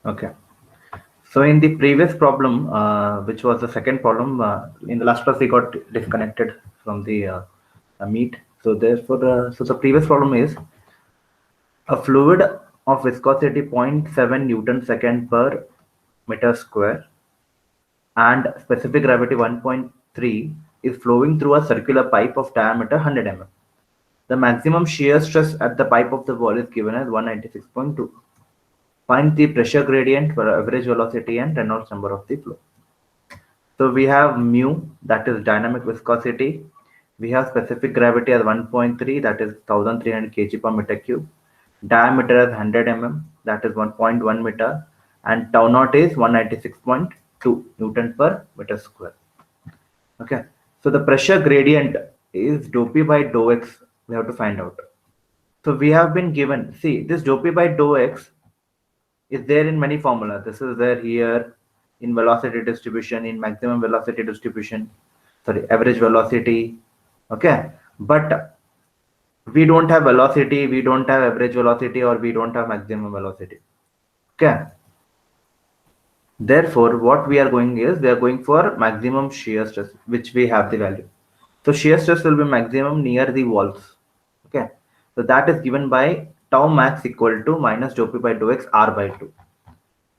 Okay. So in the previous problem, which was the second problem, in the last class we got disconnected from the meet. So therefore, so the previous problem is a fluid of viscosity zero point 0.7 Newton second per meter square and specific gravity 1.3 is flowing through a circular pipe of diameter 100 mm. The maximum shear stress at the pipe of the wall is given as 196.2. Find the pressure gradient for average velocity and Reynolds number of the flow. So we have mu, that is dynamic viscosity. We have specific gravity as 1.3, that is 1300 kg per meter cube. Diameter as 100 mm, that is 1.1 meter. And tau naught is 196.2 Newton per meter square. Okay. So the pressure gradient is dou P by dou X. We have to find out. So we have been given, see, this dou P by dou X is there in many formulas. This is there here in velocity distribution, in maximum velocity distribution, sorry, average velocity. Okay. But we don't have velocity, we don't have average velocity, or we don't have maximum velocity. Okay. Therefore, what we are going is we are going for maximum shear stress, which we have the value. So shear stress will be maximum near the walls. Okay. So that is given by tau max equal to minus dou P by dou X R by 2.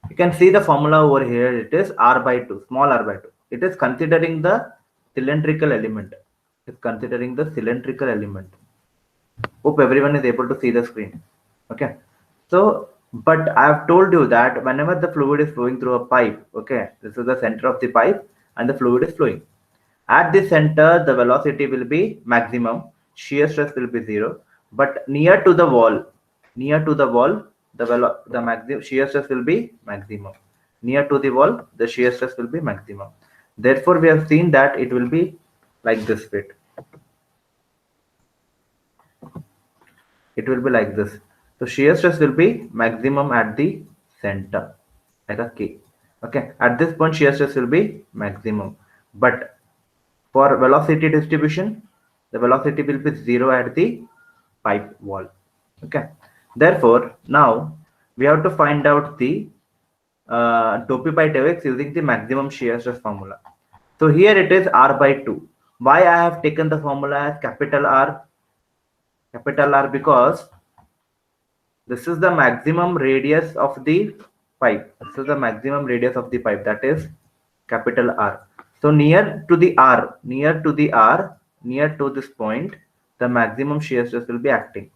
You can see the formula over here. It is R by 2, small r by 2. It is considering the cylindrical element. It's considering the cylindrical element. Hope everyone is able to see the screen. Okay. So, but I have told you that whenever the fluid is flowing through a pipe, okay, this is the center of the pipe and the fluid is flowing. At the center, the velocity will be maximum, shear stress will be 0. But near to the wall, the maximum shear stress will be maximum. Near to the wall, the shear stress will be maximum. Therefore, we have seen that it will be like this bit. It will be like this. So shear stress will be maximum at the center, like a K. Okay, at this point shear stress will be maximum. But for velocity distribution, the velocity will be 0 at the pipe wall. Okay. Therefore, now we have to find out the dou P by dou X using the maximum shear stress formula. So here it is R by 2. Why I have taken the formula as capital R? Capital R because this is the maximum radius of the pipe. This is the maximum radius of the pipe, that is capital R. So near to the R, near to this point, the maximum shear stress will be acting.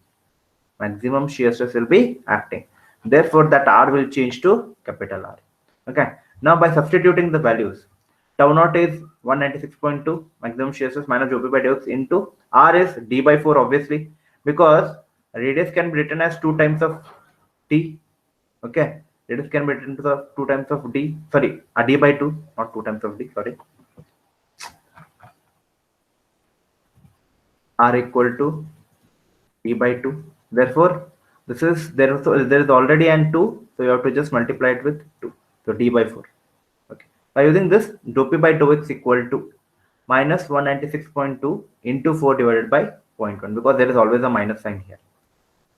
Maximum shear stress will be acting. Therefore, that R will change to capital R. Okay. Now by substituting the values, tau naught is 196.2 maximum shear stress minus dou P by dou X into R is d by 4, obviously, because radius can be written as 2 times of t. Okay, radius can be written to the 2 times of d. Sorry, d by 2, not 2 times of d. Sorry. R equal to d by 2. Therefore, this is there is already an 2, so you have to just multiply it with 2. So d by 4. Okay. By using this, dou P by dou X equal to minus 196.2 into 4 divided by 0.1, because there is always a minus sign here.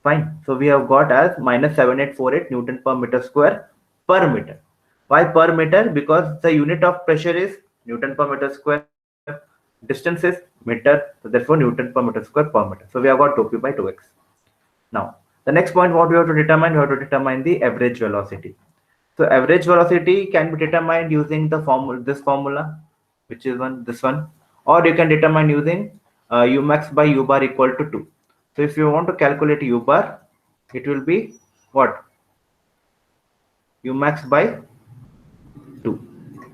Fine. So we have got as minus 7848 Newton per meter square per meter. Why per meter? Because the unit of pressure is Newton per meter square. Distance is meter. So therefore Newton per meter square per meter. So we have got dou P by dou X. Now the next point, what we have to determine? We have to determine the average velocity. So average velocity can be determined using the this formula, which is this one, or you can determine using u max by u bar equal to 2. So if you want to calculate u bar, it will be what? U max by 2.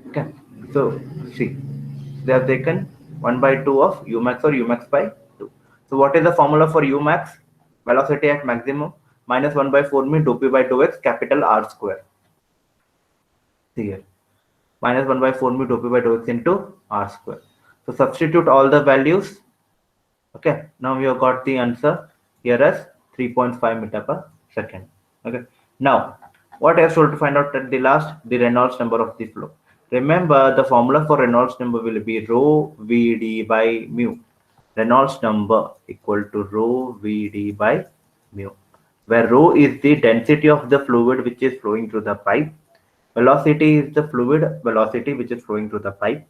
Okay. So see, they have taken 1 by 2 of u max or u max by 2. So what is the formula for u max? Velocity at maximum minus 1 by 4 means dou P by dou X capital R square. See here. Minus 1 by 4 means dou P by dou X into R square. So substitute all the values. Okay, now we have got the answer here as 3.5 meter per second. Okay, now what else to find out at the last? The Reynolds number of the flow. Remember, the formula for Reynolds number will be rho Vd by mu. Reynolds number equal to rho Vd by mu. where rho is the density of the fluid which is flowing through the pipe. Velocity is the fluid velocity which is flowing through the pipe.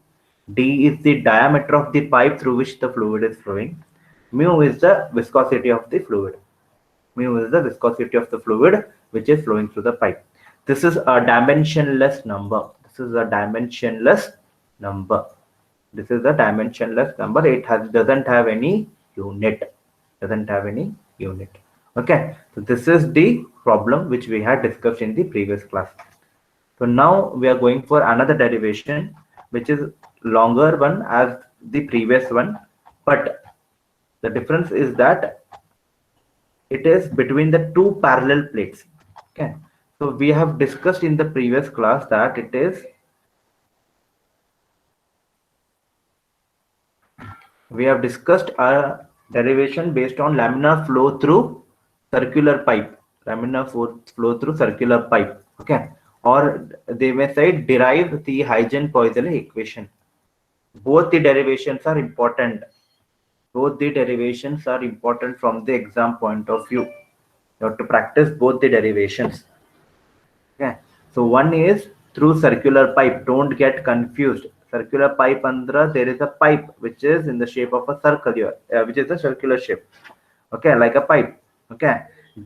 D is the diameter of the pipe through which the fluid is flowing. Mu is the viscosity of the fluid. Mu is the viscosity of the fluid which is flowing through the pipe. This is a dimensionless number. This is a dimensionless number. This is a dimensionless number. It doesn't have any unit. Doesn't have any unit. Okay. So this is the problem which we had discussed in the previous class. So now we are going for another derivation, which is longer one as the previous one, but the difference is that it is between the two parallel plates. Okay. So we have discussed in the previous class that we have discussed a derivation based on laminar flow through circular pipe. Laminar flow through circular pipe. Okay. Or they may say derive the Huygens-Poiseuille equation. Both the derivations are important. Both the derivations are important from the exam point of view. You have to practice both the derivations. Okay. So one is through circular pipe. Don't get confused. Circular pipe under there is a pipe which is in the shape of a circle here, which is a circular shape. Okay, like a pipe. Okay.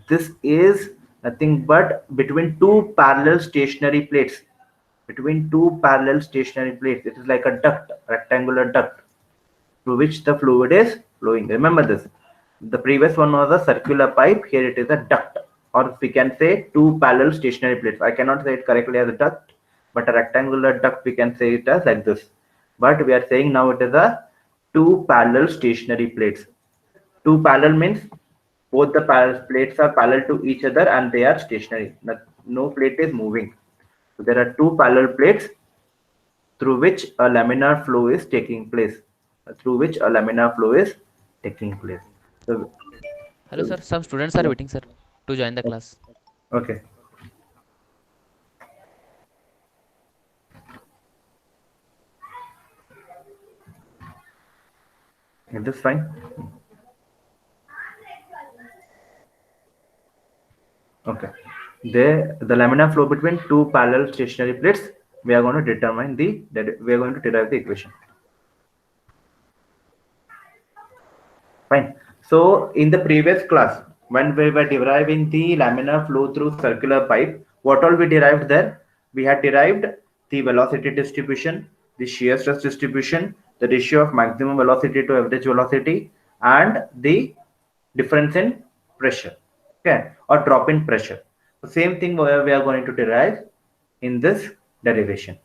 This is nothing but between two parallel stationary plates. Between two parallel stationary plates. It is like a duct, rectangular duct through which the fluid is flowing. Remember this. The previous one was a circular pipe. Here it is a duct, or we can say two parallel stationary plates. I cannot say it correctly as a duct, but a rectangular duct we can say it as like this. But we are saying now it is a two parallel stationary plates. Two parallel means both the parallel plates are parallel to each other and they are stationary. No plate is moving. So there are two parallel plates through which a laminar flow is taking place. Through which a laminar flow is taking place. So, Hello, sir. Some students are waiting, sir, to join the class. okay. Is this fine? Okay. The laminar flow between two parallel stationary plates, we are going to determine we are going to derive the equation. Fine. So in the previous class, when we were deriving the laminar flow through circular pipe, what all we derived there? We had derived the velocity distribution, the shear stress distribution, the ratio of maximum velocity to average velocity, and the difference in pressure, okay, or drop in pressure. The same thing we are going to derive in this derivation.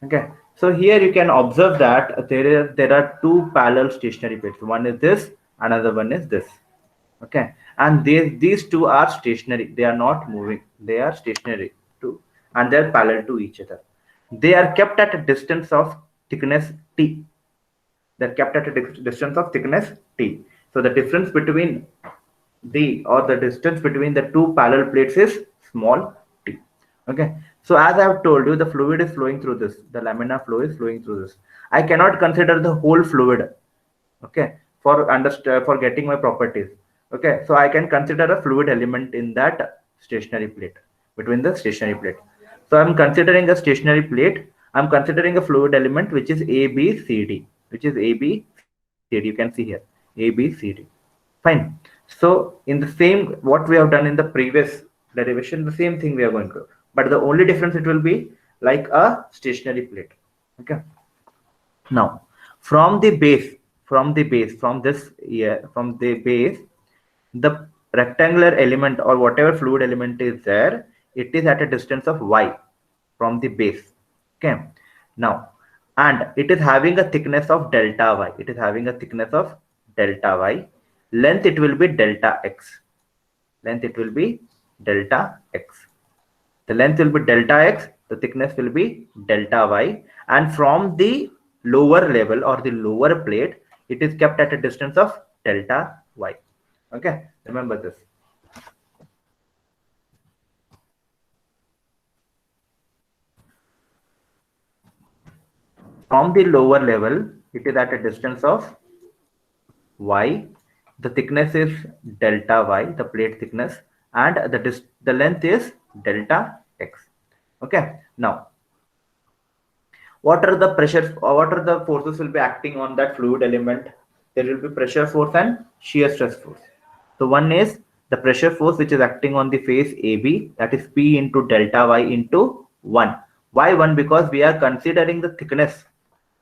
Okay, so here you can observe that there are two parallel stationary plates. One is this, another one is this. Okay, and these two are stationary. They are not moving. They are stationary too, and they are parallel to each other. They are kept at a distance of thickness t. They're kept at a distance of thickness t. So the difference between the distance between the two parallel plates is small t. Okay. So as I have told you, the fluid is flowing through this. The laminar flow is flowing through this. I cannot consider the whole fluid. Okay. For getting my properties. Okay. So I can consider a fluid element in that stationary plate, between the stationary plate. So I'm considering a stationary plate. I'm considering a fluid element which is ABCD, which is ABCD. You can see here ABCD. Fine. So in the same, what we have done in the previous derivation, the same thing we are going to do. But the only difference, it will be like a stationary plate. Okay. Now, from the base, from the base, the rectangular element or whatever fluid element is there, it is at a distance of y from the base. Okay. Now, and it is having a thickness of delta y. It is having a thickness of delta y. Length, it will be delta x. Length, it will be delta x. The length will be delta x. The thickness will be delta y. And from the lower level or the lower plate, it is kept at a distance of delta y. Okay. Remember this. From the lower level, it is at a distance of y. The thickness is delta y, the plate thickness, and the length is delta x. Okay. Now, what are the pressure, or what are the forces will be acting on that fluid element? There will be pressure force and shear stress force. So one is the pressure force which is acting on the face AB, that is P into delta y into 1. Why 1? Because we are considering the thickness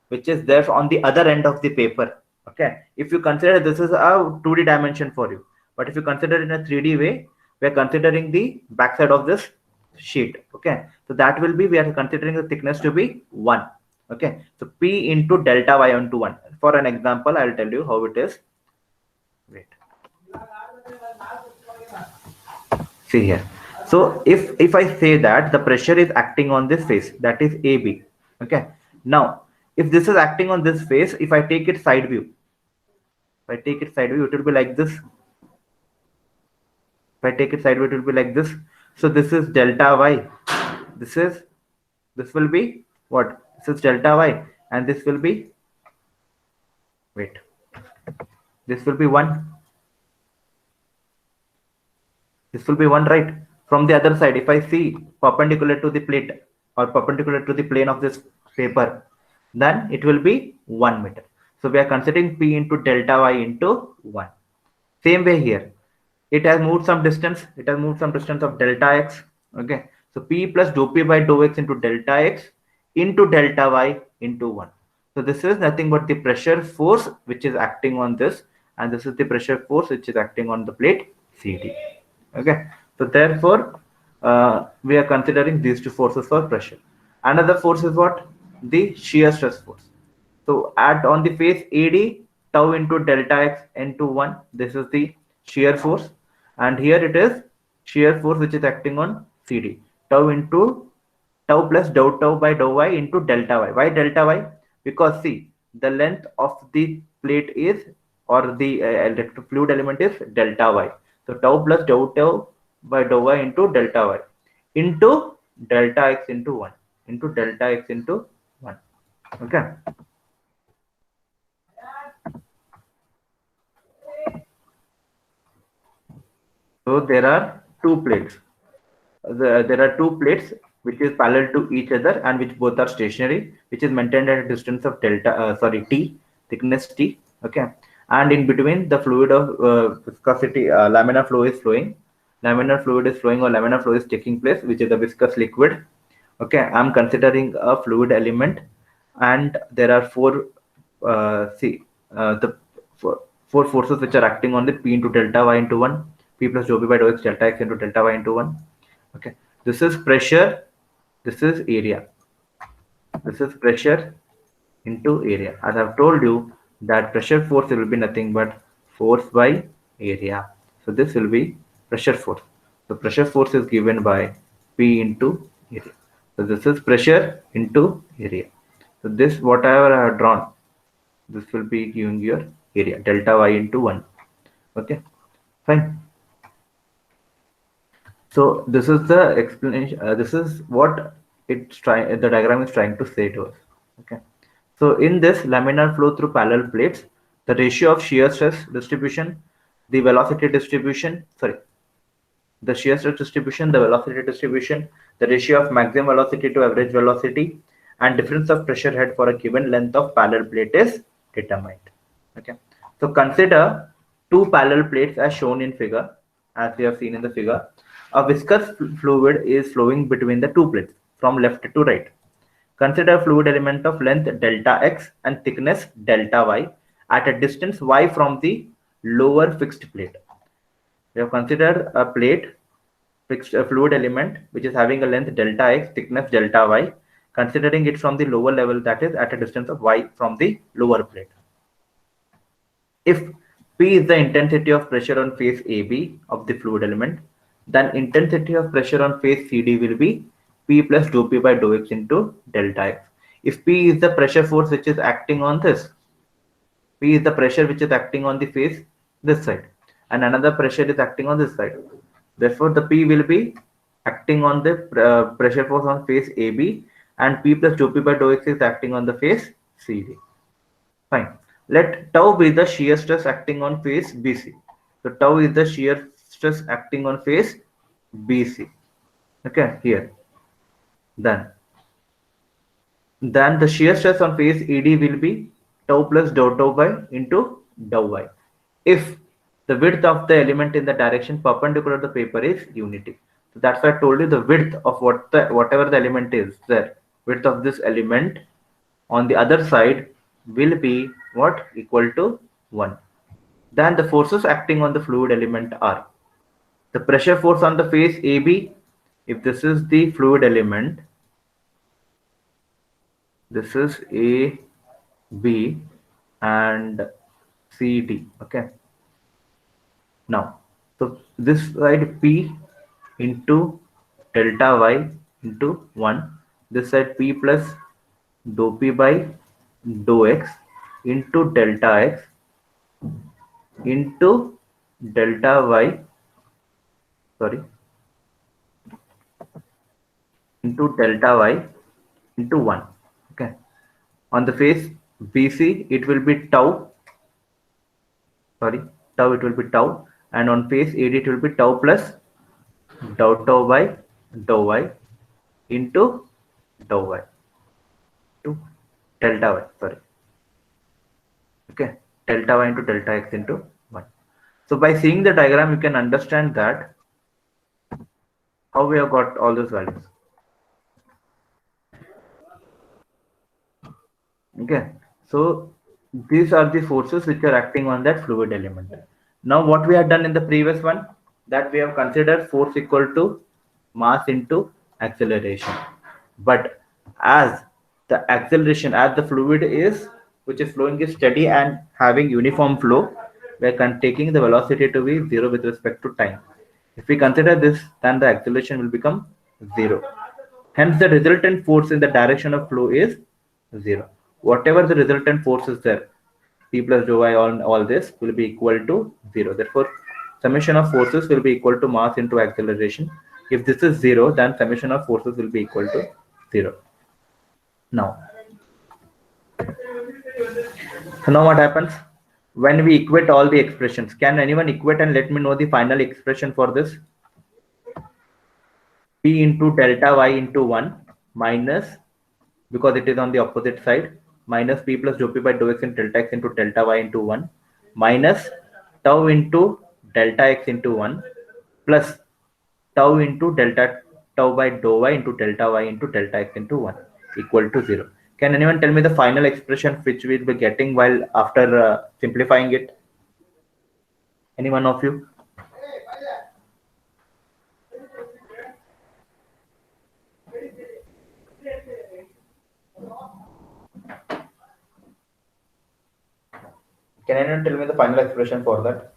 which is there on the other end of the paper. Okay, if you consider this is a 2D dimension for you, but if you consider in a 3D way, we are considering the backside of this sheet. Okay, so that will be, we are considering the thickness to be 1. Okay, so P into delta y onto 1. For an example, I'll tell you how it is. Wait, see here. So if I say that the pressure is acting on this face, that is AB. Okay, now if this is acting on this face, if I take it side view, if I take it side view, it will be like this. If I take it side view, it will be like this. So this is delta y. This will be what? This is delta y, and this will be, wait, this will be 1. This will be 1, right? From the other side, if I see perpendicular to the plate or perpendicular to the plane of this paper, then it will be 1 meter. So we are considering P into delta y into 1. Same way here. It has moved some distance. It has moved some distance of delta x. Okay. So P plus dou P by dou x into delta x into delta y into 1. So this is nothing but the pressure force which is acting on this, and this is the pressure force which is acting on the plate CD. Okay, so therefore we are considering these two forces for pressure. Another force is what? The shear stress force. So add on the face AD, tau into delta x into 1. This is the shear force, and here it is shear force which is acting on CD. Tau into tau plus dou tau by dou y into delta y. Why delta y? Because see, the length of the plate is, or the fluid element is delta y. So tau plus dou tau by dou y into delta y into delta x into 1 into delta x into 1. Okay. So there are two plates. There are two plates which is parallel to each other and which both are stationary, which is maintained at a distance of t, thickness t. Okay, and in between the fluid of viscosity, laminar flow is flowing. Laminar fluid is flowing, or laminar flow is taking place, which is a viscous liquid. Okay, I'm considering a fluid element, and there are the four forces which are acting on the P into delta y into 1, P plus dou P by dou x delta x into delta y into 1. Okay, this is pressure, this is area. This is pressure into area. As I've told you that pressure force will be nothing but force by area. So this will be pressure force. So pressure force is given by P into area. So this is pressure into area. So this, whatever I have drawn, this will be giving your area, delta y into 1. Okay, fine. So this is the explanation. This is what it's trying. The diagram is trying to say to us. Okay. So in this laminar flow through parallel plates, the ratio of shear stress distribution, the velocity distribution, the shear stress distribution, the velocity distribution, the ratio of maximum velocity to average velocity, and difference of pressure head for a given length of parallel plate is determined. Okay. So consider two parallel plates as shown in figure, as we have seen in the figure. A viscous fluid is flowing between the two plates from left to right. Consider a fluid element of length delta x and thickness delta y at a distance y from the lower fixed plate. We have considered a plate, a fluid element which is having a length delta x, thickness delta y, considering it from the lower level, that is at a distance of y from the lower plate. If P is the intensity of pressure on face AB of the fluid element, then intensity of pressure on face CD will be P plus dou P by dou x into delta x. If P is the pressure force which is acting on this, P is the pressure which is acting on the face this side, and another pressure is acting on this side. Therefore, the P will be acting on the pressure force on face AB, and P plus dou P by dou x is acting on the face CD. Fine. Let tau be the shear stress acting on face BC. So tau is the shear stress acting on face BC. Okay, here. Then the shear stress on face ED will be tau plus dou tau by into dou y. If the width of the element in the direction perpendicular to the paper is unity. So that's why I told you the width of whatever the element is there. Width of this element on the other side will be what? Equal to 1. Then the forces acting on the fluid element are the pressure force on the face AB. If this is the fluid element, this is A, B, and C, D. Okay. Now, so this side P into delta Y into 1. This side P plus dou P by dou X into delta X into delta Y. Sorry. Into delta Y into 1. Okay. On the face BC, it will be tau. Sorry, tau, it will be tau. And on face AD, it will be tau plus dou tau by dou Y into dou Y to delta Y. Sorry. Okay. Delta Y into delta X into 1. So by seeing the diagram, you can understand that how we have got all those values. Okay, so these are the forces which are acting on that fluid element. Now what we have done in the previous one, that we have considered force equal to mass into acceleration. But as the acceleration, as the fluid is which is flowing is steady and having uniform flow, we are taking the velocity to be 0 with respect to time. If we consider this, then the acceleration will become 0. Hence, the resultant force in the direction of flow is 0. Whatever the resultant force is there, P plus dou y, all this will be equal to 0. Therefore, summation of forces will be equal to mass into acceleration. If this is 0, then summation of forces will be equal to 0. Now, so now what happens? When we equate all the expressions, can anyone equate and let me know the final expression for this? P into delta y into 1 minus, because it is on the opposite side, minus P plus dou P by dou X into delta X into delta Y into 1 minus tau into delta X into 1 plus tau into delta tau by dou Y into delta Y into delta X into 1 equal to 0. Can anyone tell me the final expression which we'll be getting while after simplifying it? Any one of you? Can anyone tell me the final expression for that?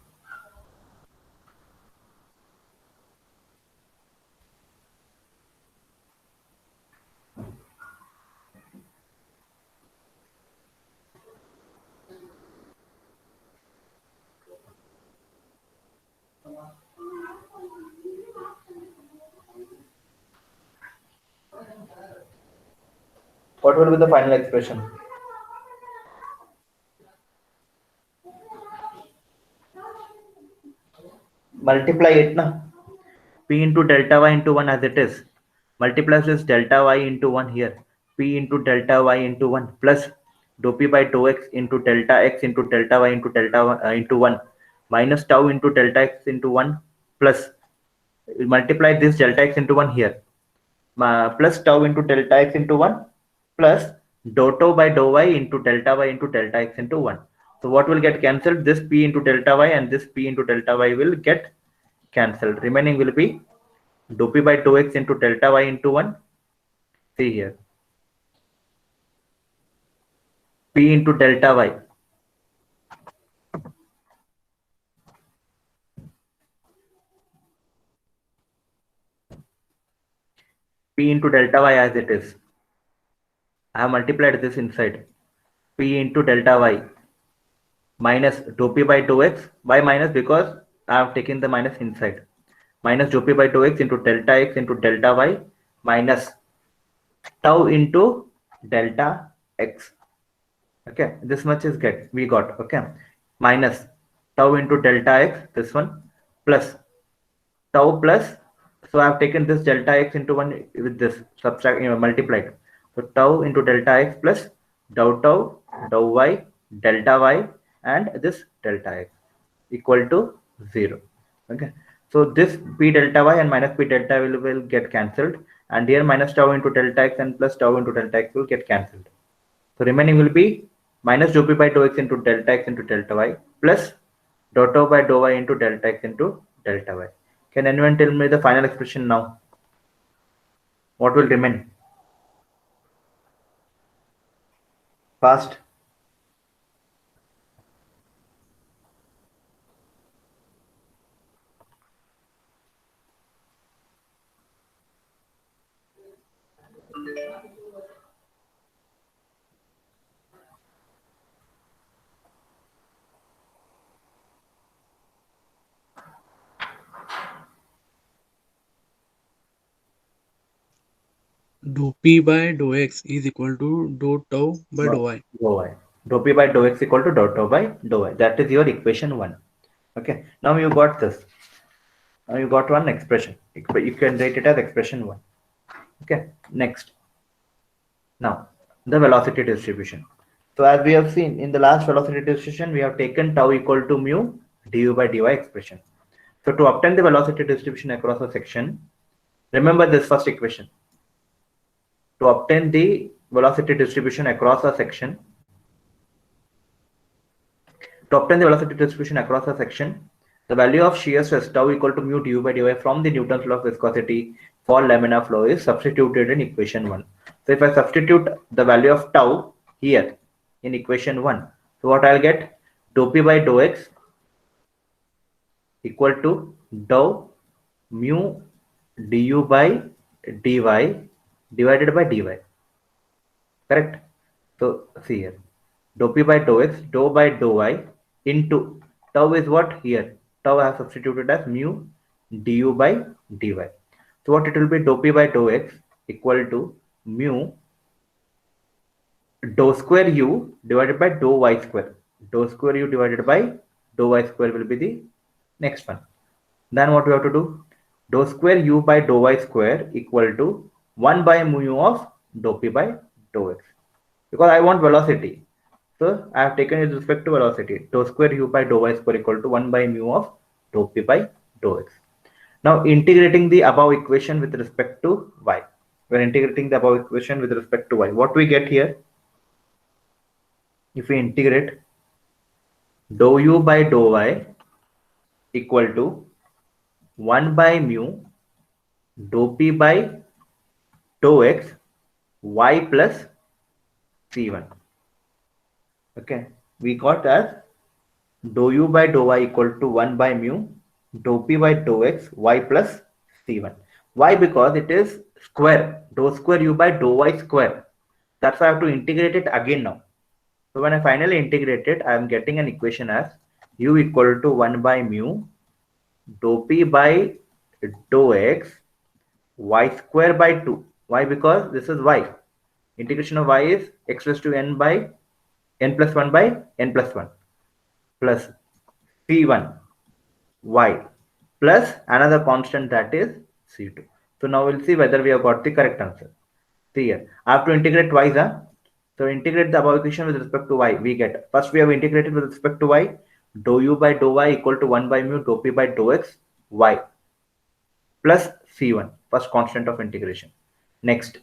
What will be the final expression? Multiply it now. P into delta Y into 1 as it is. Multiply this delta Y into 1 here. P into delta Y into 1 plus dou P by dou X into delta X into delta Y into delta into 1 minus tau into delta X into 1 plus multiply this delta X into 1 here. Plus tau into delta X into 1 plus dou tau by dou Y into delta Y into delta X into 1. So what will get cancelled? This P into delta Y and this P into delta Y will get cancelled. Remaining will be dou P by dou X into delta Y into 1. See here. P into delta Y. P into delta Y as it is. I have multiplied this inside. P into delta Y minus dou P by dou X. Why minus? Because I have taken the minus inside. Minus dou P by dou X into delta X into delta Y minus tau into delta X. Okay, this much is we got. Okay, minus tau into delta X, this one, plus tau plus, so I have taken this delta x into 1 with this subtract, multiplied. So tau into delta x plus dou tau, dou y, delta y, and this delta x equal to 0. Okay. So this p delta y and minus p delta will get cancelled, and here minus tau into delta x and plus tau into delta x will get cancelled. So remaining will be minus dou p by dou x into delta y plus dou tau by dou y into delta x into delta y. Can anyone tell me the final expression now? What will remain? Fast. Dou p by dou x is equal to dou tau by dou y. Dou y. Dou p by dou x equal to dou tau by dou y. That is your equation 1. Okay. Now you got this. Now you got one expression. You can write it as expression 1. Okay. Next. Now the velocity distribution. So as we have seen in the last velocity distribution, we have taken tau equal to mu du by dy expression. So to obtain the velocity distribution across a section, remember this first equation. To obtain the velocity distribution across a section, the value of shear stress tau equal to mu du by dy from the Newton's law of viscosity for laminar flow is substituted in equation 1. So if I substitute the value of tau here in equation 1, so what I'll get? Dou p by dou x equal to dou mu du by dy divided by dy. Correct? So see here, dou p by dou x, dou by dou y into tau is what here? Tau I have substituted as mu du by dy. So what it will be? Dou p by dou x equal to mu dou square u divided by dou y square. Dou square u divided by dou y square will be the next one. Then what we have to do? Dou square u by dou y square equal to 1 by mu of dou p by dou x. Because I want velocity. So I have taken it with respect to velocity. Dou square u by dou y square equal to 1 by mu of dou p by dou x. Now integrating the above equation with respect to y. We are integrating the above equation with respect to y. What we get here? If we integrate dou u by dou y equal to 1 by mu dou p by dou x y plus c1. Okay, we got as dou u by dou y equal to 1 by mu dou p by dou x y plus c1. Why? Because it is square, dou square u by dou y square. That's why I have to integrate it again now. So when I finally integrate it, I am getting an equation as u equal to 1 by mu dou p by dou x y square by 2. Why? Because this is y. Integration of y is x raised to n by n plus 1 by n plus 1 plus c1 y plus another constant, that is c2. So now we'll see whether we have got the correct answer. See here, I have to integrate twice. So integrate the above equation with respect to y. We get, first we have integrated with respect to y, dou u by dou y equal to 1 by mu dou p by dou x y plus c1, first constant of integration. Next,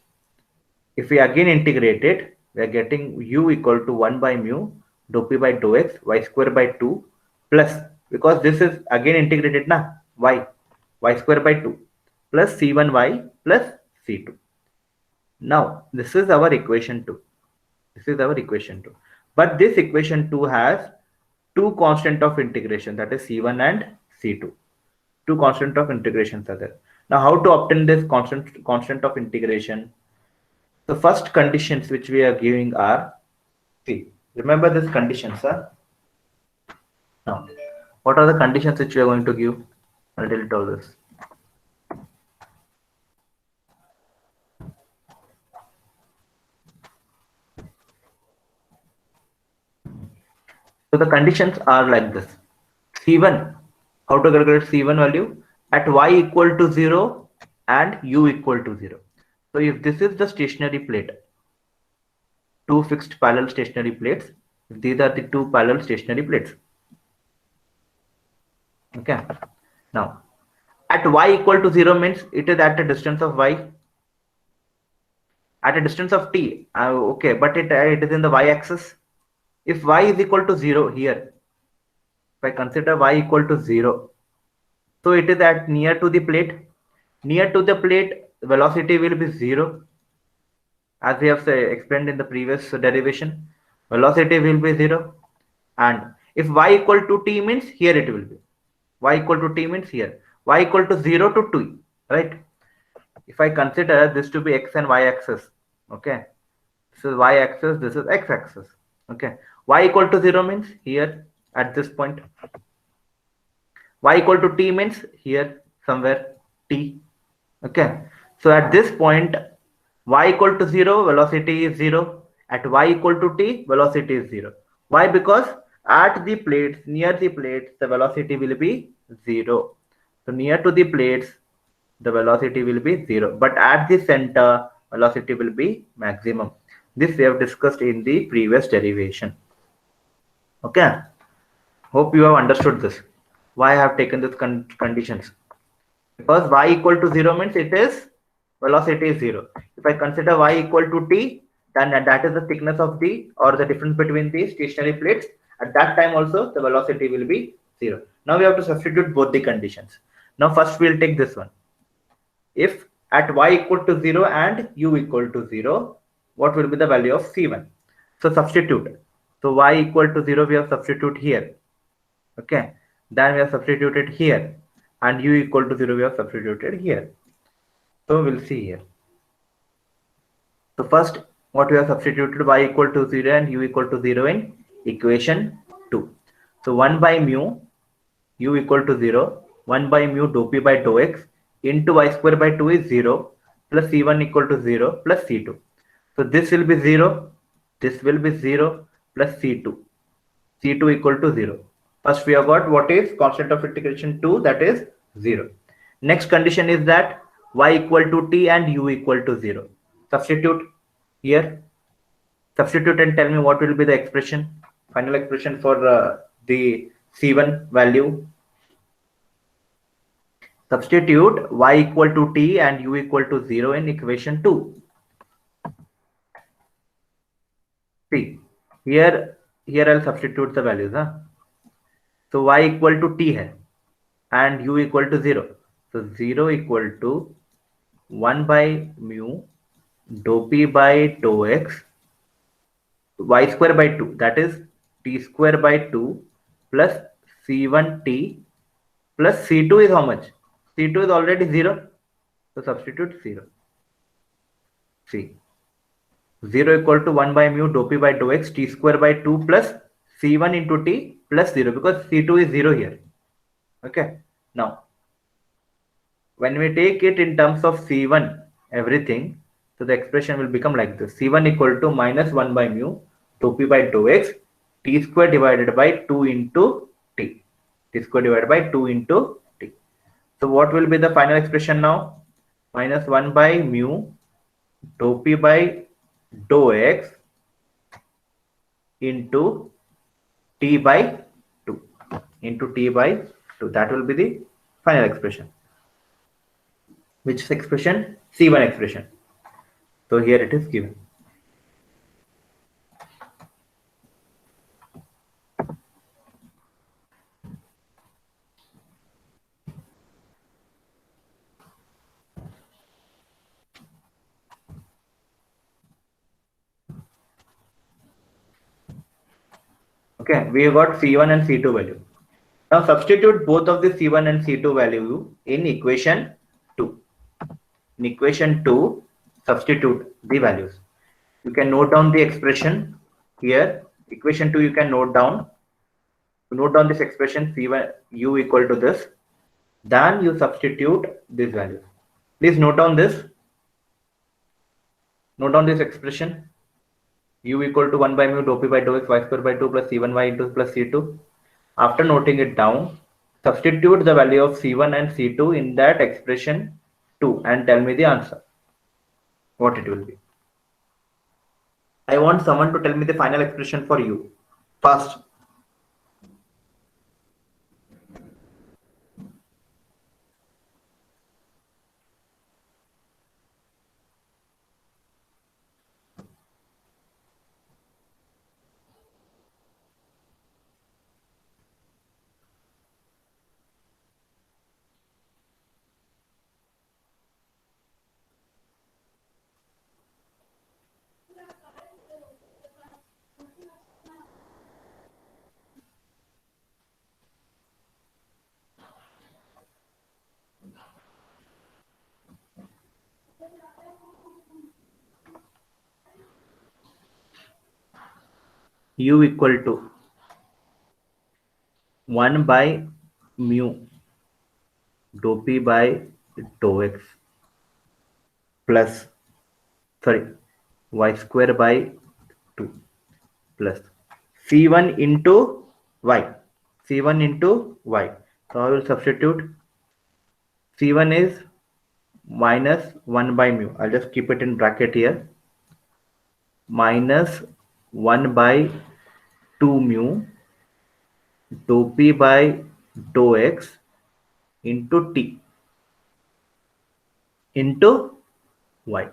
if we again integrate it, we are getting u equal to 1 by mu dou p by dou x y square by 2 plus, because this is again integrated na, y square by 2 plus c1y plus c2. Now this is our equation 2. This is our equation 2. But this equation 2 has two constant of integration, that is c1 and c2. Two constant of integrations are there. Now how to obtain this constant of integration? The first conditions which we are giving are, see, remember this conditions, sir. Now, what are the conditions which we are going to give? I'll tell it all this. So the conditions are like this. C1, how to calculate C1 value? at y equal to 0 and u equal to 0. So if this is the stationary plate, two fixed parallel stationary plates, these are the two parallel stationary plates. Okay. Now, at y equal to 0 means it is at a distance of y, at a distance of t. Okay, but it is in the y-axis. If y is equal to 0 here, if I consider y equal to 0, so it is at near to the plate. Near to the plate, velocity will be 0. As we have explained in the previous derivation, velocity will be 0. And if y equal to t means here it will be. Y equal to t means here. Y equal to 0 to 2, right? If I consider this to be x and y axis, okay, this is y axis, this is x axis, okay. Y equal to 0 means here at this point. Y equal to t means here somewhere t, okay. So at this point, y equal to 0, velocity is 0. At y equal to t, velocity is 0. Why? Because at the plates, near the plates, the velocity will be 0. So near to the plates, the velocity will be 0. But at the center, velocity will be maximum. This we have discussed in the previous derivation. Okay. Hope you have understood this. Why I have taken these conditions. Because y equal to 0 means it is velocity is 0. If I consider y equal to t, then that is the thickness of the or the difference between the stationary plates. At that time also the velocity will be 0. Now we have to substitute both the conditions. Now first we will take this one. If at y equal to 0 and u equal to 0, what will be the value of C1? So substitute. So y equal to 0 we have substitute here. Okay. Then we have substituted here. And u equal to 0 we have substituted here. So we'll see here. So first what we have substituted, y equal to 0 and u equal to 0 in equation 2. So 1 by mu u equal to 0, 1 by mu dou p by dou x into y square by 2 is 0 plus c1 equal to 0 plus c2. So this will be 0, this will be 0 plus c2. C2 equal to 0. First we have got what is constant of integration 2, that is 0. Next condition is that y equal to t and u equal to 0. Substitute here. Substitute and tell me what will be the expression, final expression for the C1 value. Substitute y equal to t and u equal to 0 in equation 2. See, here I'll substitute the values. So y equal to t hai and u equal to 0. So 0 equal to 1 by mu dou p by dou x y square by 2, that is t square by 2 plus c1t plus c2 is how much? C2 is already 0. So substitute 0. See, 0 equal to 1 by mu dou p by dou x t square by 2 plus c1 into t plus 0, because c2 is 0 here. Okay. Now, when we take it in terms of c1, everything, so the expression will become like this. C1 equal to minus 1 by mu dou p by dou x t square divided by 2 into t. T square divided by 2 into t. So what will be the final expression now? Minus 1 by mu dou p by dou x into t by 2. Into t by 2. That will be the final expression. Which expression? C1 expression. So here it is given. Okay, we have got C1 and C2 value. Now substitute both of the C1 and C2 value in equation 2. In equation 2, substitute the values. You can note down the expression here. Equation 2 you can note down. Note down this expression C1 u equal to this. Then you substitute these values. Please note down this. Note down this expression. U equal to 1 by mu dou p by dou x y square by 2 plus c1y into plus c2. After noting it down, Substitute the value of C1 and C2 in that expression 2 and tell me the answer. What it will be. I want someone to tell me the final expression for U. Fast. U equal to 1 by mu dou p by dou x plus, sorry, y square by 2 plus C1 into y. C1 into y. So I will substitute. C1 is minus 1 by mu. I'll just keep it in bracket here. Minus 1 by 2 mu dou p by dou x into t into y.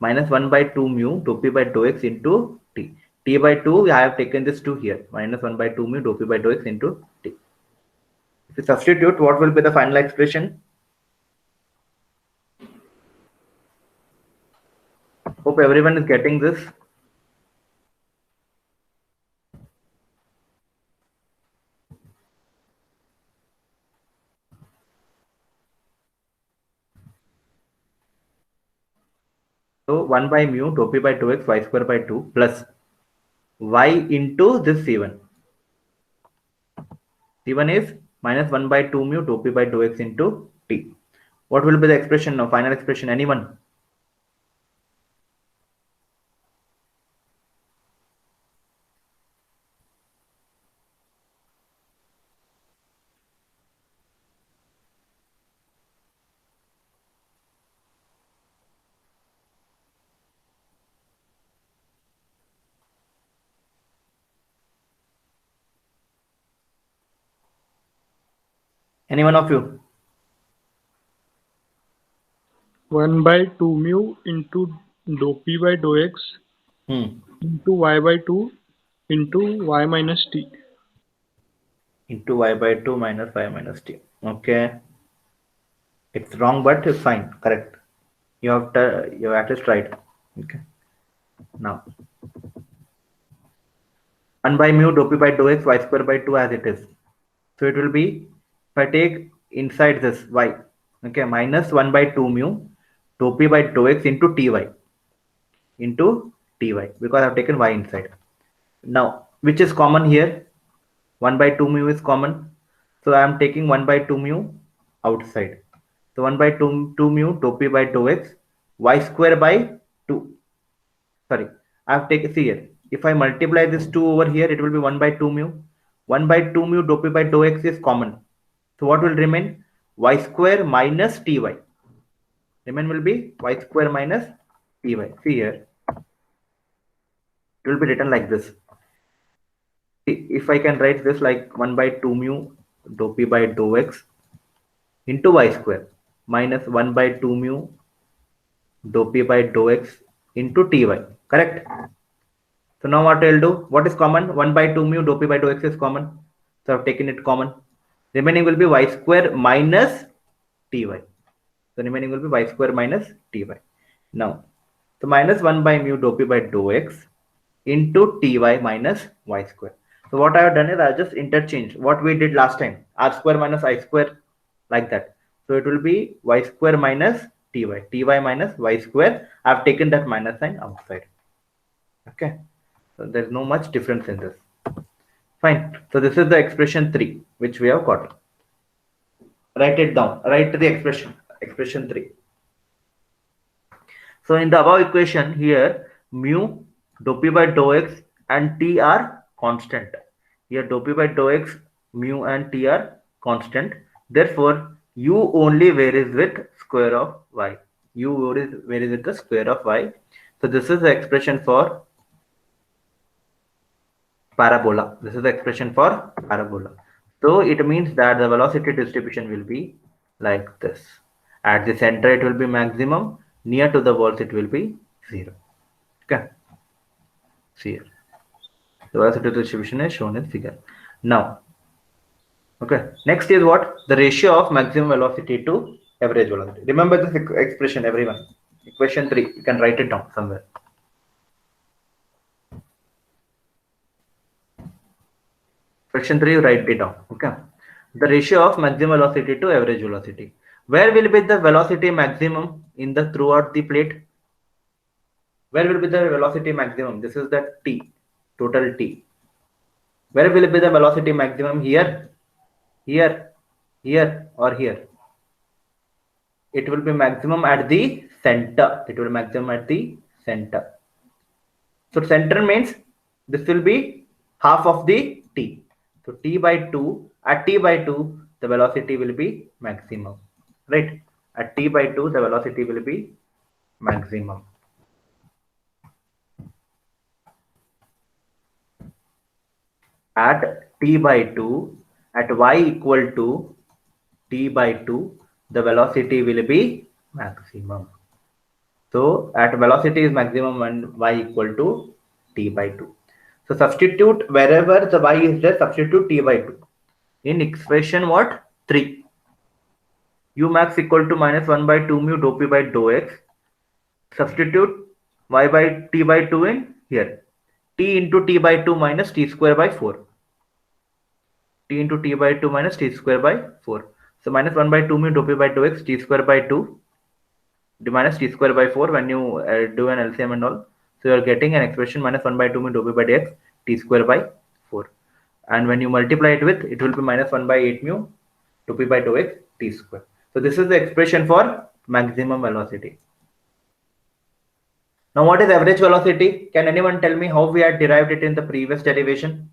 Minus 1 by 2 mu dou p by dou x into t. T by 2, I have taken this 2 here. Minus 1 by 2 mu dou p by dou x into t. If you substitute, what will be the final expression? Hope everyone is getting this. So 1 by mu dou p by dou x y square by 2 plus y into this C1. C1 is minus 1 by 2 mu dou p by dou x into t. What will be the expression now? Final expression, anyone? Any one of you? 1 by 2 mu into dou p by dou x into y by 2 into y minus t. Into y by 2 minus y minus t. Okay. It's wrong, but it's fine. Correct. You have at least tried. Okay. Now 1 by mu dou p by dou x y square by 2 as it is. So it will be, if I take inside this y, okay, minus 1 by 2 mu dou p by dou x into ty because I have taken y inside. Now, which is common here? 1 by 2 mu is common. So I am taking 1 by 2 mu outside. So 1 by 2 mu dou p by dou x y square by 2. Sorry, I have taken, see here. If I multiply this 2 over here, it will be 1 by 2 mu. 1 by 2 mu dou p by dou x is common. So what will remain? Y square minus ty. Remain will be y square minus ty. See here. It will be written like this. If I can write this like 1 by 2 mu dou p by dou x into y square minus 1 by 2 mu dou p by dou x into ty. Correct? So now what I'll do? What is common? 1 by 2 mu dou p by dou x is common. So I've taken it common. Remaining will be y square minus ty. So remaining will be y square minus ty. Now, so minus 1 by mu dou p by dou x into ty minus y square. So what I have done is I just interchanged what we did last time, r square minus I square, like that. So it will be y square minus ty minus y square. I have taken that minus sign outside. Okay, so there's no much difference in this. Fine. So this is the expression 3 which we have got. Write it down. Write the expression 3. So in the above equation here, mu, dou p by dou x and t are constant. Here dou p by dou x mu and t are constant. Therefore, u only varies with square of y. U varies with the square of y. So this is the expression for parabola. This is the expression for parabola. So it means that the velocity distribution will be like this. At the center it will be maximum, near to the walls it will be 0. Okay. See here. The velocity distribution is shown in figure. Now, okay, next is what? The ratio of maximum velocity to average velocity. Remember this expression, everyone. Equation 3, you can write it down somewhere. Question 3, you write it down. Okay. The ratio of maximum velocity to average velocity. Where will be the velocity maximum in the throughout the plate? Where will be the velocity maximum? This is the t, total t. Where will be the velocity maximum? Here, here, here, or here? It will be maximum at the center. It will be maximum at the center. So center means this will be half of the t. So t by 2, at t by 2, the velocity will be maximum. Right? At t by 2, the velocity will be maximum. At t by 2, at y equal to t by 2, the velocity will be maximum. So at velocity is maximum and y equal to t by 2. So substitute wherever the y is there, substitute t by 2. In expression what? 3. U max equal to minus 1 by 2 mu dou p by dou x. Substitute y by t by 2 in here. T into t by 2 minus t square by 4. T into t by 2 minus t square by 4. So minus 1 by 2 mu dou p by dou x, t square by 2 minus t square by 4 when you do an LCM and all. So you are getting an expression minus 1 by 2 mu dou p by dx, t square by 4. And when you multiply it with, it will be minus 1 by 8 mu dou p by dou x, t square. So this is the expression for maximum velocity. Now what is average velocity? Can anyone tell me how we had derived it in the previous derivation?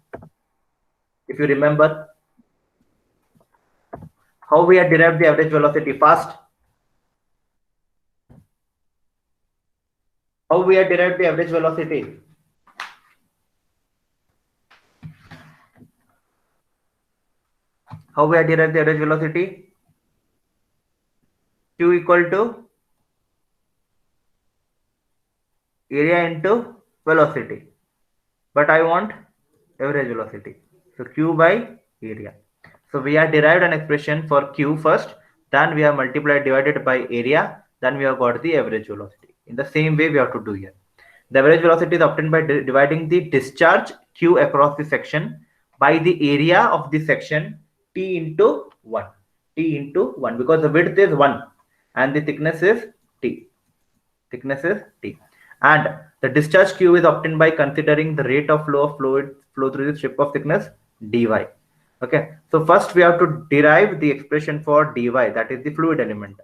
If you remember, how we had derived the average velocity? Fast. How we had derived the average velocity? How we had derived the average velocity? Q equal to area into velocity. But I want average velocity. So Q by area. So we have derived an expression for Q first, then we have multiplied divided by area, then we have got the average velocity. In the same way we have to do here. The average velocity is obtained by dividing the discharge Q across the section by the area of the section T into 1. T into 1 because the width is 1 and the thickness is T. Thickness is T. And the discharge Q is obtained by considering the rate of flow of fluid flow through the strip of thickness dy. Okay, so first we have to derive the expression for dy, that is the fluid element.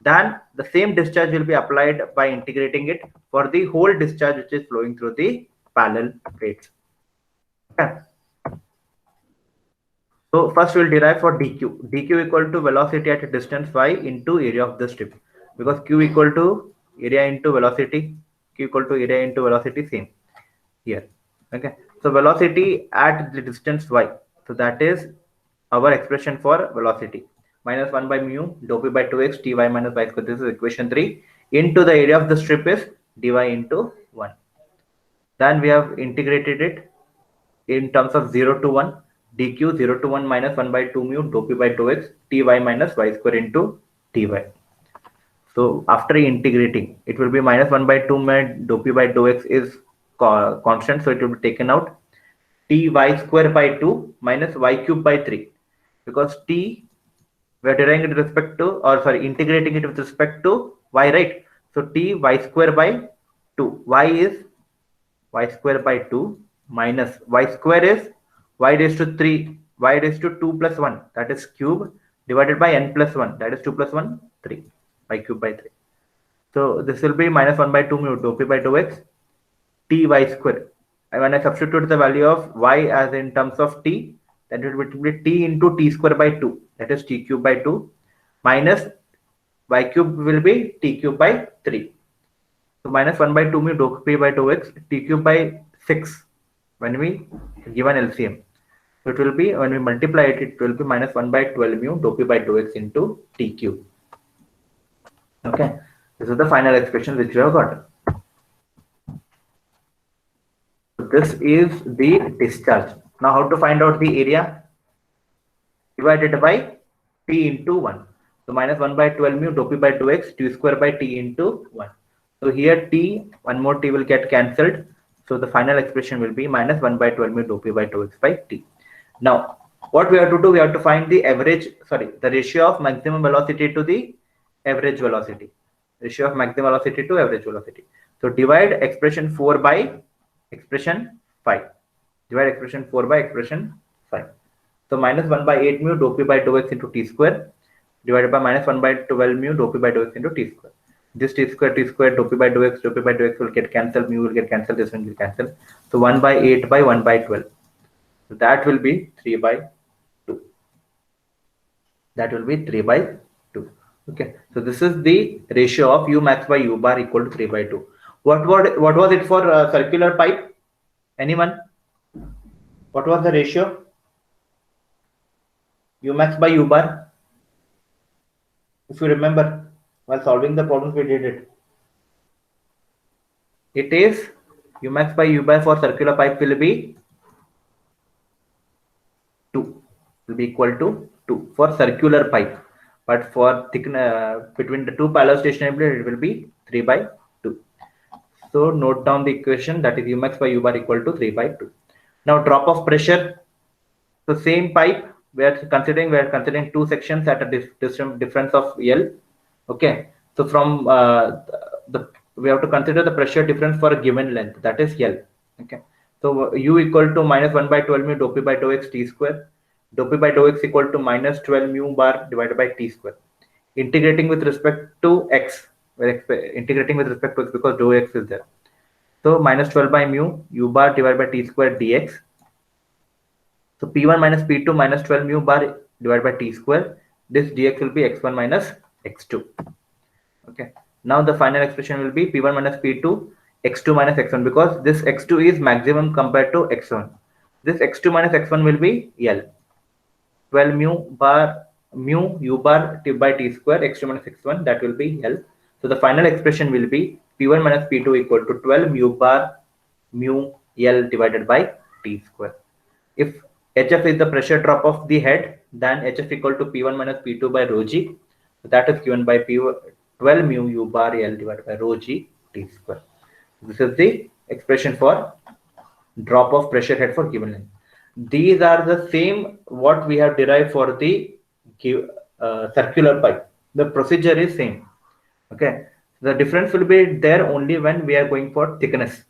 Then the same discharge will be applied by integrating it for the whole discharge which is flowing through the parallel plates. Okay. So first we will derive for dq. dq equal to velocity at a distance y into area of the strip, because q equal to area into velocity, q equal to area into velocity, same here. Okay, so velocity at the distance y, so that is our expression for velocity, minus 1 by mu dou p by 2x dy minus y square. This is equation 3. Into the area of the strip is dy into 1. Then we have integrated it in terms of 0 to 1, dq 0 to 1 minus 1 by 2 mu dou p by 2x ty minus y square into dy. So after integrating, it will be minus 1 by 2 mu dou p by dou x is constant, so it will be taken out. Ty square by 2 minus y cube by 3, because t we are deriving it with respect to, or sorry, integrating it with respect to y, right? So t y square by 2, y is y square by 2 minus y square is y raised to 3, y raised to 2 plus 1, that is cube, divided by n plus 1, that is 2 plus 1, 3, y cube by 3. So this will be minus 1 by 2 mu dou p by dou x ty square. And when I substitute the value of y as in terms of t, That it will be t into t square by 2. That is t cube by 2 minus y cube will be t cube by 3. So minus 1 by 2 mu dou p by dou x t cube by 6 when we give an LCM. So it will be, when we multiply it, it will be minus 1 by 12 mu dou p by dou x into t cube. Okay, this is the final expression which we have got. So this is the discharge. Now how to find out the area? Divided by t into 1. So minus 1 by 12 mu dou p by dou x t square by t into 1. So here t, one more t will get cancelled. So the final expression will be minus 1 by 12 mu dou p by dou x by t. Now what we have to do, we have to find the average, the ratio of maximum velocity to the average velocity. Ratio of maximum velocity to average velocity. So divide expression 4 by expression 5. Divide expression 4 by expression 5. So minus 1 by 8 mu dou p by dou x into t square divided by minus 1 by 12 mu dou p by dou x into t square. This t square dou p by dou x will get cancelled, mu will get cancelled, this one will cancel. So 1 by 8 by 1 by 12. So that will be 3 by 2. That will be 3 by 2. Okay. So this is the ratio of u max by u bar equal to 3 by 2. What was it for circular pipe? Anyone? What was the ratio? U max by u bar. If you remember, while solving the problems we did it. It is u max by u bar for circular pipe will be 2. Will be equal to 2 for circular pipe. But for between the two parallel stationary plate, it will be 3 by 2. So note down the equation, that is u max by u bar equal to 3 by 2. Now drop of pressure. So same pipe, we are considering two sections at a difference of L. Okay. So from we have to consider the pressure difference for a given length, that is L. Okay. So u equal to minus 1 by 12 mu dou p by dou x t square. Dou p by dou x equal to minus 12 mu bar divided by t square. Integrating with respect to x, integrating with respect to x because dou x is there. So minus 12 by mu u bar divided by t square dx. So p1 minus p2 minus 12 mu bar divided by t square. This dx will be x1 minus x2. Okay. Now the final expression will be p1 minus p2 x2 minus x1, because this x2 is maximum compared to x1. This x2 minus x1 will be L. 12 mu u bar t by t square x2 minus x1, that will be L. So the final expression will be p1 minus p2 equal to 12 mu bar mu L divided by t square. If HF is the pressure drop of the head, then HF equal to p1 minus p2 by rho g. So that is given by 12 mu u bar L divided by rho g t square. This is the expression for drop of pressure head for given length. These are the same what we have derived for the circular pipe. The procedure is same. Okay. The difference will be there only when we are going for thickness.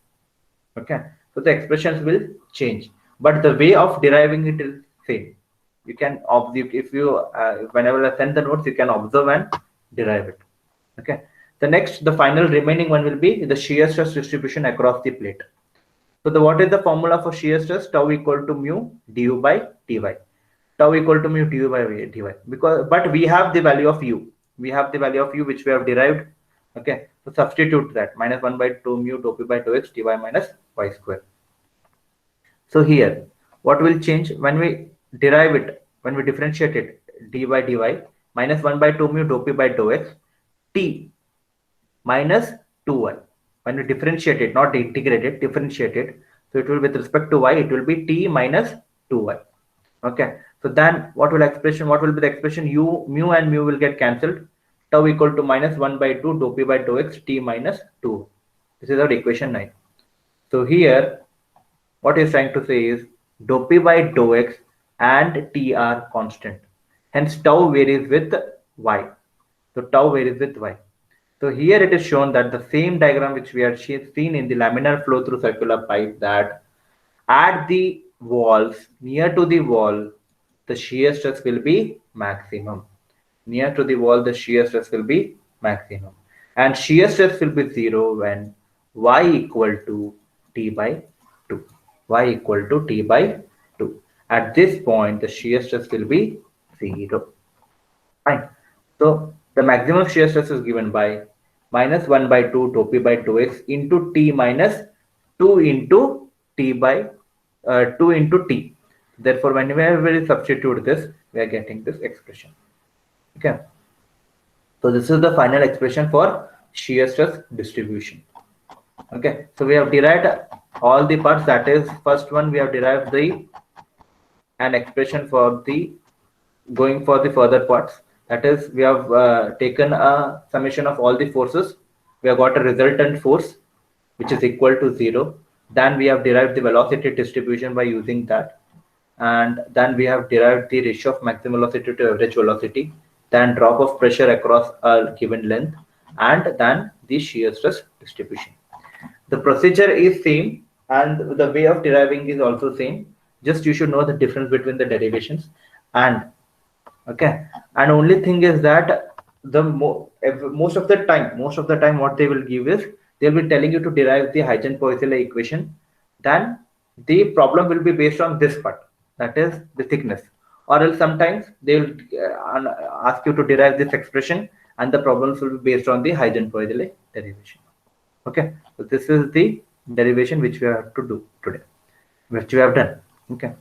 Okay. So the expressions will change, but the way of deriving it is same. You can observe, if you whenever I send the notes, you can observe and derive it. Okay. The final remaining one will be the shear stress distribution across the plate. So what is the formula for shear stress? Tau equal to mu du by dy. Tau equal to mu du by dy. But we have the value of u. We have the value of u which we have derived. Okay. So substitute that, minus 1 by 2 mu dou p by dou x dy minus y square. So here, what will change when we derive it, when we differentiate it, d by dy, minus 1 by 2 mu dou p by dou x t minus 2y. When we differentiate it, not integrate it, differentiate it. So it will, with respect to y, it will be t minus 2y. Okay. So then what will be the expression? Mu and mu will get cancelled. Tau equal to minus 1 by 2 dou p by dou x t minus 2. This is our equation 9. So here, what is trying to say is dou p by dou x and t are constant. Hence tau varies with y. So tau varies with y. So here it is shown that the same diagram which we had seen in the laminar flow through circular pipe, that at the walls, near to the wall, the shear stress will be maximum. Near to the wall, the shear stress will be maximum. And shear stress will be 0 when y equal to t by 2. Y equal to t by 2. At this point, the shear stress will be 0. Fine. So the maximum shear stress is given by minus 1 by 2 dou P by dou x into T minus 2 into T by 2 into T. Therefore, whenever we substitute this, we are getting this expression. Okay. So this is the final expression for shear stress distribution. Okay. So we have derived all the parts. That is, first one we have derived an expression for the going for the further parts. That is, we have taken a summation of all the forces. We have got a resultant force which is equal to 0. Then we have derived the velocity distribution by using that. And then we have derived the ratio of maximum velocity to average velocity, then drop of pressure across a given length, and then the shear stress distribution. The procedure is same and the way of deriving is also same. Just you should know the difference between the derivations. And okay, and only thing is that the most of the time what they will give is they'll be telling you to derive the Huygens-Poiseuille equation. Then the problem will be based on this part, that is the thickness, or else sometimes they will ask you to derive this expression and the problems will be based on the Huygens-Poiseuille derivation. Okay, so this is the derivation which we have to do today, which we have done. Okay.